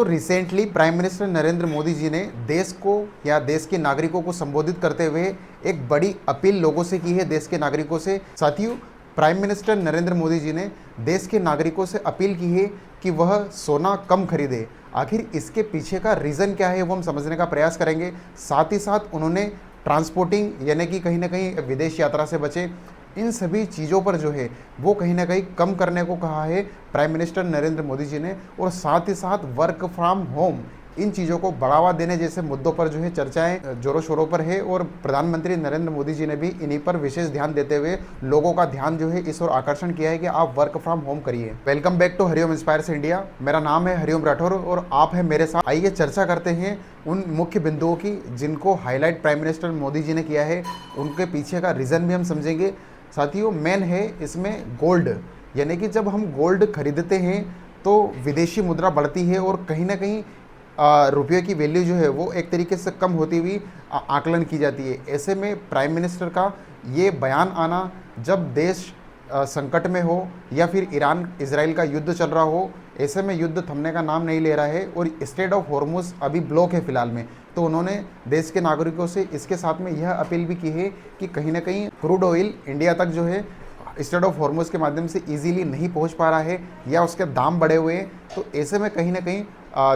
तो recently prime minister Narendra Modi ji ने देश को या देश के नागरिकों को संबोधित करते हुए एक बड़ी अपील लोगों से की है, देश के नागरिकों से। साथियों, प्राइम मिनिस्टर नरेंद्र मोदी जी ने देश के नागरिकों से अपील की है कि वह सोना कम खरीदे। आखिर इसके पीछे का रीज़न क्या है वो हम समझने का प्रयास करेंगे। साथ ही साथ उन्होंने ट्रांसपोर्टिंग यानी कि कहीं ना कहीं विदेश यात्रा से बचे, इन सभी चीज़ों पर जो है वो कहीं ना कहीं कम करने को कहा है प्राइम मिनिस्टर नरेंद्र मोदी जी ने। और साथ ही साथ वर्क फ्रॉम होम, इन चीज़ों को बढ़ावा देने जैसे मुद्दों पर जो है चर्चाएं जोरों शोरों पर है। और प्रधानमंत्री नरेंद्र मोदी जी ने भी इन्हीं पर विशेष ध्यान देते हुए लोगों का ध्यान जो है इस ओर आकर्षण किया है कि आप वर्क फ्रॉम होम करिए। Welcome back to Hariom inspires India. मेरा नाम है हरिओम राठौर और आप है मेरे साथ। आइए चर्चा करते हैं उन मुख्य बिंदुओं की जिनको highlight prime minister Modi ji ने किया है, उनके पीछे का रीज़न भी हम समझेंगे। साथियों, मेन है इसमें गोल्ड, यानी कि जब हम गोल्ड खरीदते हैं तो विदेशी मुद्रा बढ़ती है और कहीं ना कहीं रुपये की वैल्यू जो है वो एक तरीके से कम होती हुई आकलन की जाती है। ऐसे में प्राइम मिनिस्टर का ये बयान आना, जब देश संकट में हो या फिर ईरान इजराइल का युद्ध चल रहा हो, ऐसे में युद्ध थमने का नाम नहीं ले रहा है और स्ट्रेट ऑफ हॉर्मुज अभी ब्लॉक है फिलहाल में, तो उन्होंने देश के नागरिकों से इसके साथ में यह अपील भी की है कि कहीं ना कहीं क्रूड ऑयल इंडिया तक जो है स्ट्रेट ऑफ हॉर्मुज के माध्यम से इजीली नहीं पहुंच पा रहा है या उसके दाम बढ़े हुए हैं। तो ऐसे में कहीं ना कहीं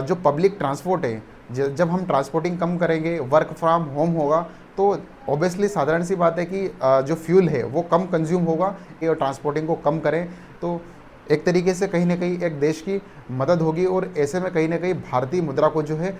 जो पब्लिक ट्रांसपोर्ट है, जब हम ट्रांसपोर्टिंग कम करेंगे, वर्क फ्रॉम होम होगा, तो ऑब्वियसली साधारण सी बात है कि जो फ्यूल है वो कम कंज्यूम होगा। ये ट्रांसपोर्टिंग को कम करें तो एक तरीके से कहीं ना कहीं एक देश की मदद होगी और ऐसे में कहीं ना कहीं भारतीय मुद्रा को जो है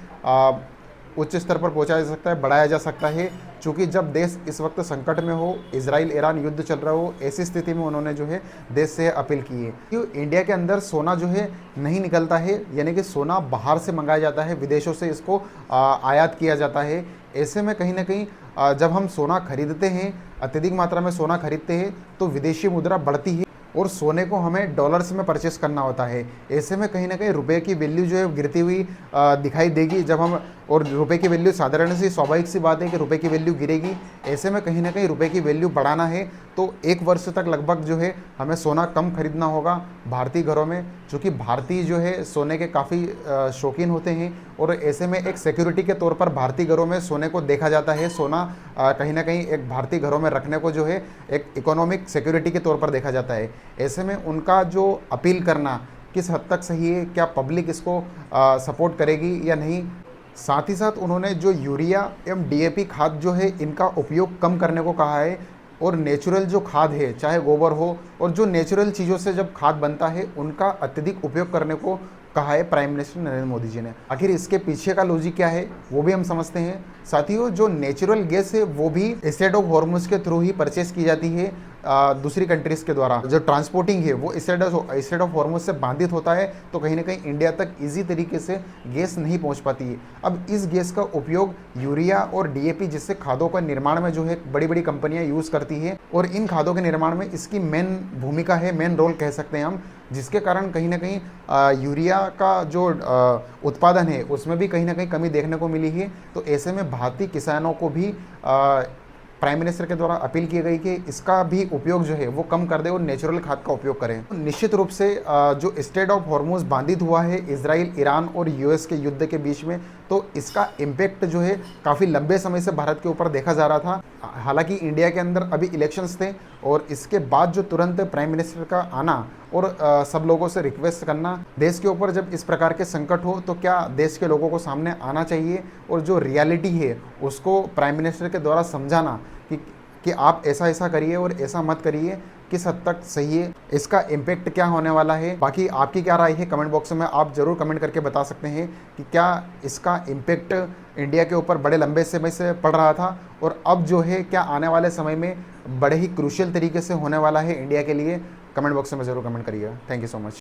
उच्च स्तर पर पहुंचाया जा सकता है, बढ़ाया जा सकता है। क्योंकि जब देश इस वक्त संकट में हो, इजराइल ईरान युद्ध चल रहा हो, ऐसी स्थिति में उन्होंने जो है देश से अपील की है कि इंडिया के अंदर सोना जो है नहीं निकलता है, यानी कि सोना बाहर से मंगाया जाता है, विदेशों से इसको आयात किया जाता है। ऐसे में कहीं ना कहीं जब हम सोना खरीदते हैं, अत्यधिक मात्रा में सोना खरीदते हैं, तो विदेशी मुद्रा बढ़ती है और सोने को हमें डॉलर्स में परचेस करना होता है। ऐसे में कहीं ना कहीं रुपए की वैल्यू जो है गिरती हुई दिखाई देगी जब हम, और रुपए की वैल्यू साधारण सी स्वाभाविक सी बात है कि रुपए की वैल्यू गिरेगी। ऐसे में कहीं ना कहीं रुपए की वैल्यू बढ़ाना है तो 1 वर्ष तक लगभग जो है हमें सोना कम खरीदना होगा भारतीय घरों में, क्योंकि भारतीय जो है सोने के काफ़ी शौकीन होते हैं और ऐसे में एक सिक्योरिटी के तौर पर भारतीय घरों में सोने को देखा जाता है। सोना कहीं ना कहीं एक भारतीय घरों में रखने को जो है एक इकोनॉमिक सिक्योरिटी के तौर पर देखा जाता है। ऐसे में उनका जो अपील करना किस हद तक सही है, क्या पब्लिक इसको सपोर्ट करेगी या नहीं। साथ ही साथ उन्होंने जो यूरिया एवं डीएपी खाद जो है इनका उपयोग कम करने को कहा है और नेचुरल जो खाद है, चाहे गोबर हो, और जो नेचुरल चीज़ों से जब खाद बनता है उनका अत्यधिक उपयोग करने को कहा है प्राइम मिनिस्टर नरेंद्र मोदी जी ने। आखिर इसके पीछे का लॉजिक क्या है वो भी हम समझते हैं। साथियों, जो नेचुरल गैस है वो भी स्ट्रेट ऑफ हॉर्मुज के थ्रू ही परचेस की जाती है दूसरी कंट्रीज़ के द्वारा। जो ट्रांसपोर्टिंग है वो स्ट्रेट ऑफ हॉर्मुज से बाधित होता है, तो कहीं ना कहीं इंडिया तक ईजी तरीके से गैस नहीं पहुंच पाती है। अब इस गैस का उपयोग यूरिया और डीएपी जैसे खादों का निर्माण में जो है बड़ी बड़ी कंपनियां यूज़ करती है और इन खादों के निर्माण में इसकी मेन भूमिका है, मेन रोल कह सकते हैं हम, जिसके कारण कहीं ना कहीं यूरिया का जो उत्पादन है उसमें भी कहीं ना कहीं कमी देखने को मिली है। तो ऐसे में भारतीय किसानों को भी प्राइम मिनिस्टर के द्वारा अपील की गई कि इसका भी उपयोग जो है वो कम कर दे और नेचुरल खाद का उपयोग करें। तो निश्चित रूप से जो स्ट्रेट ऑफ हॉर्मुज बाधित हुआ है इजराइल ईरान और यूएस के युद्ध के बीच में, तो इसका इम्पैक्ट जो है काफ़ी लंबे समय से भारत के ऊपर देखा जा रहा था। हालांकि इंडिया के अंदर अभी इलेक्शंस थे और इसके बाद जो तुरंत प्राइम मिनिस्टर का आना और सब लोगों से रिक्वेस्ट करना, देश के ऊपर जब इस प्रकार के संकट हो तो क्या देश के लोगों को सामने आना चाहिए और जो रियलिटी है उसको प्राइम मिनिस्टर के द्वारा समझाना कि आप ऐसा ऐसा करिए और ऐसा मत करिए, किस हद तक सही है, इसका इम्पैक्ट क्या होने वाला है। बाकी आपकी क्या राय है कमेंट बॉक्स में आप ज़रूर कमेंट करके बता सकते हैं कि क्या इसका इम्पैक्ट इंडिया के ऊपर बड़े लंबे समय से पड़ रहा था और अब जो है क्या आने वाले समय में बड़े ही क्रूशियल तरीके से होने वाला है इंडिया के लिए। कमेंट बॉक्स में ज़रूर कमेंट करिएगा। Thank you so much.